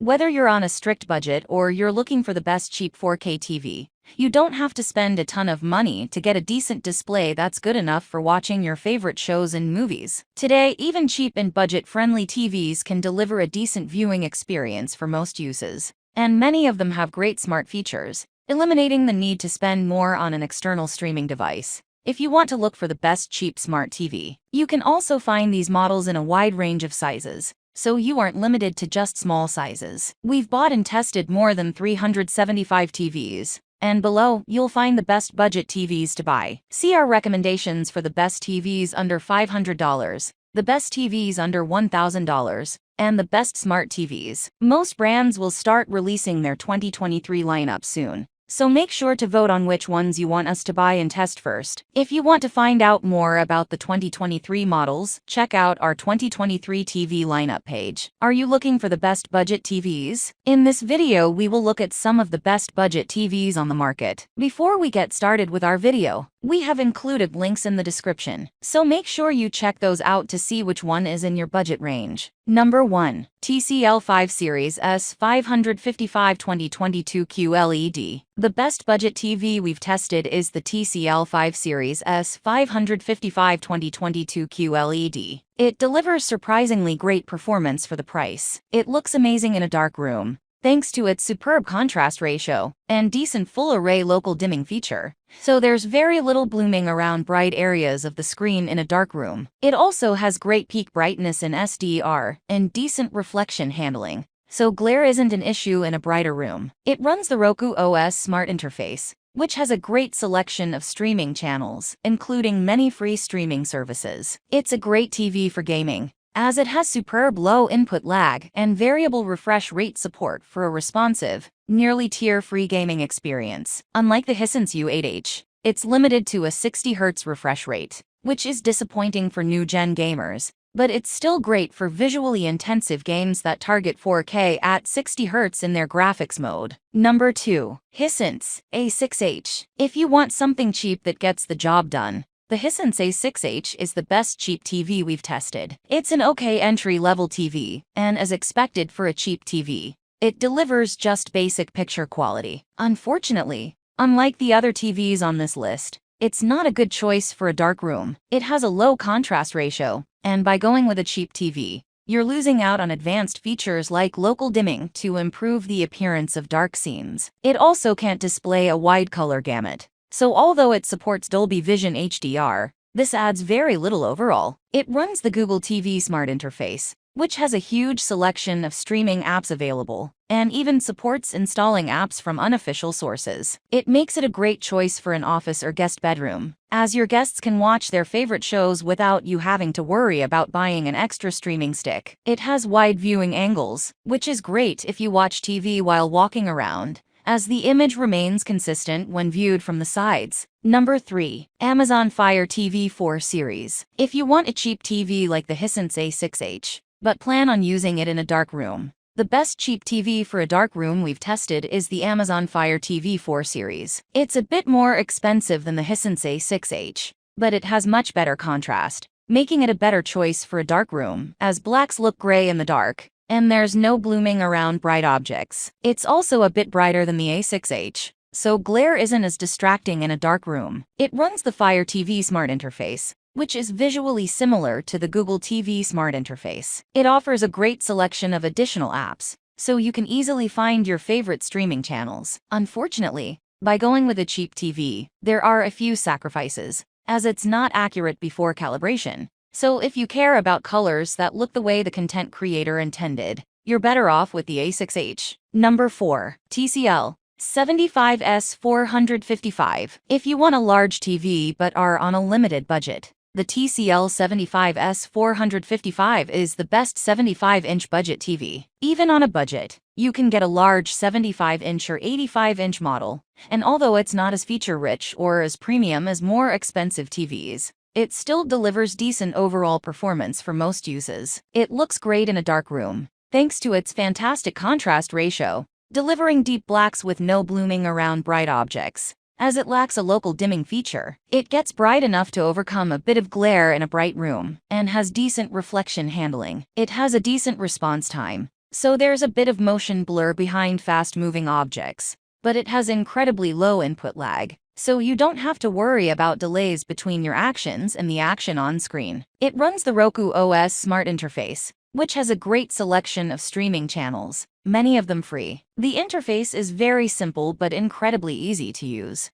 Whether you're on a strict budget or you're looking for the best cheap 4K TV, you don't have to spend a ton of money to get a decent display that's good enough for watching your favorite shows and movies. Today, even cheap and budget-friendly TVs can deliver a decent viewing experience for most uses, and many of them have great smart features, eliminating the need to spend more on an external streaming device. If you want to look for the best cheap smart TV, you can also find these models in a wide range of sizes, so you aren't limited to just small sizes. We've bought and tested more than 375 TVs, and below, you'll find the best budget TVs to buy. See our recommendations for the best TVs under $500, the best TVs under $1,000, and the best smart TVs. Most brands will start releasing their 2023 lineup soon, so make sure to vote on which ones you want us to buy and test first. If you want to find out more about the 2023 models, check out our 2023 TV lineup page. Are you looking for the best budget TVs? In this video, we will look at some of the best budget TVs on the market. Before we get started with our video, we have included links in the description, so make sure you check those out to see which one is in your budget range. Number 1. TCL 5 Series S555 2022 QLED. The best budget TV we've tested is the TCL 5 Series S555 2022 QLED. It delivers surprisingly great performance for the price. It looks amazing in a dark room, thanks to its superb contrast ratio and decent full-array local dimming feature, so there's very little blooming around bright areas of the screen in a dark room. It also has great peak brightness in SDR and decent reflection handling, so glare isn't an issue in a brighter room. It runs the Roku OS smart interface, which has a great selection of streaming channels, including many free streaming services. It's a great TV for gaming, as it has superb low input lag and variable refresh rate support for a responsive, nearly tear-free gaming experience. Unlike the Hisense U8H, it's limited to a 60 Hz refresh rate, which is disappointing for new-gen gamers, but it's still great for visually intensive games that target 4K at 60 Hz in their graphics mode. Number 2. Hisense A6H. If you want something cheap that gets the job done, the Hisense A6H is the best cheap TV we've tested. It's an okay entry-level TV, and as expected for a cheap TV, it delivers just basic picture quality. Unfortunately, unlike the other TVs on this list, it's not a good choice for a dark room. It has a low contrast ratio, and by going with a cheap TV, you're losing out on advanced features like local dimming to improve the appearance of dark scenes. It also can't display a wide color gamut, so although it supports Dolby Vision HDR, this adds very little overall. It runs the Google TV Smart Interface, which has a huge selection of streaming apps available, and even supports installing apps from unofficial sources. It makes it a great choice for an office or guest bedroom, as your guests can watch their favorite shows without you having to worry about buying an extra streaming stick. It has wide viewing angles, which is great if you watch TV while walking around, as the image remains consistent when viewed from the sides. Number 3. Amazon Fire TV 4 Series. If you want a cheap TV like the Hisense A6H, but plan on using it in a dark room, the best cheap TV for a dark room we've tested is the Amazon Fire TV 4 Series. It's a bit more expensive than the Hisense A6H, but it has much better contrast, making it a better choice for a dark room, as blacks look gray in the dark, and there's no blooming around bright objects. It's also a bit brighter than the A6H, so glare isn't as distracting in a dark room. It runs the Fire TV Smart Interface, which is visually similar to the Google TV Smart Interface. It offers a great selection of additional apps, so you can easily find your favorite streaming channels. Unfortunately, by going with a cheap TV, there are a few sacrifices, as it's not accurate before calibration. So if you care about colors that look the way the content creator intended, you're better off with the A6H. Number 4. TCL 75S455. If you want a large TV but are on a limited budget, the TCL 75S455 is the best 75-inch budget TV. Even on a budget, you can get a large 75-inch or 85-inch model, and although it's not as feature-rich or as premium as more expensive TVs, it still delivers decent overall performance for most uses. It looks great in a dark room, thanks to its fantastic contrast ratio, delivering deep blacks with no blooming around bright objects. As it lacks a local dimming feature, it gets bright enough to overcome a bit of glare in a bright room, and has decent reflection handling. It has a decent response time, so there's a bit of motion blur behind fast-moving objects. But it has incredibly low input lag, so you don't have to worry about delays between your actions and the action on screen. It runs the Roku OS Smart Interface, which has a great selection of streaming channels, many of them free. The interface is very simple but incredibly easy to use.